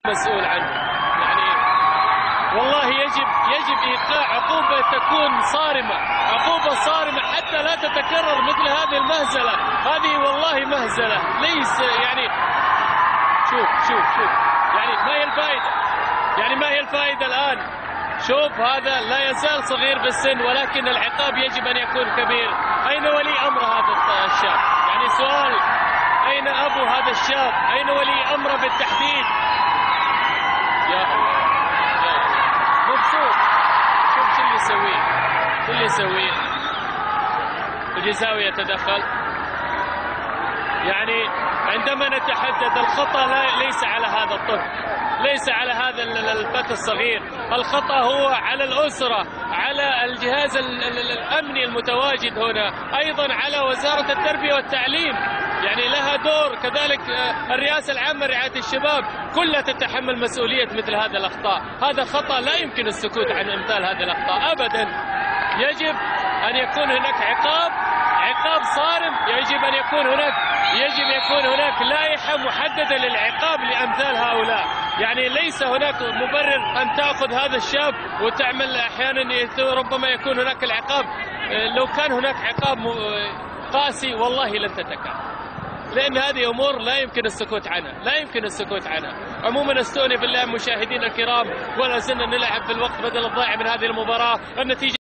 مسؤول عنه. يعني والله يجب إيقاع عقوبة تكون صارمة، عقوبة صارمة حتى لا تتكرر مثل هذه المهزلة. هذه والله مهزلة، ليس يعني شوف يعني ما هي الفائدة؟ يعني ما هي الفائدة الآن؟ شوف هذا لا يزال صغير بالسن، ولكن العقاب يجب أن يكون كبير. أين ولي أمر هذا الشاب؟ يعني سؤال، أين أبو هذا الشاب؟ أين ولي أمره بالتحديد؟ يا الله مبسوط، شوف شو اللي يسويه، الجزاوي يتدخل. يعني عندما نتحدث الخطأ ليس على هذا الطفل، ليس على هذا الفتى الصغير، الخطأ هو على الأسرة، على الجهاز الأمني المتواجد هنا، أيضا على وزارة التربية والتعليم، يعني لها دور كذلك. الرئاسة العامة لرعاية الشباب كلها تتحمل مسؤولية مثل هذه الأخطاء. هذا خطأ لا يمكن السكوت عن أمثال هذه الأخطاء أبدا. يجب أن يكون هناك عقاب صارم، يجب يكون هناك لائحة محددة للعقاب لأمثال هؤلاء. يعني ليس هناك مبرر أن تأخذ هذا الشاب وتعمل أحيانا ربما يكون هناك العقاب. لو كان هناك عقاب قاسي والله لن تتكرر، لأن هذه أمور لا يمكن السكوت عنها، عموما استؤنف بالله مشاهدينا الكرام، ولا زلنا نلعب في الوقت بدل الضائع من هذه المباراة. النتيجة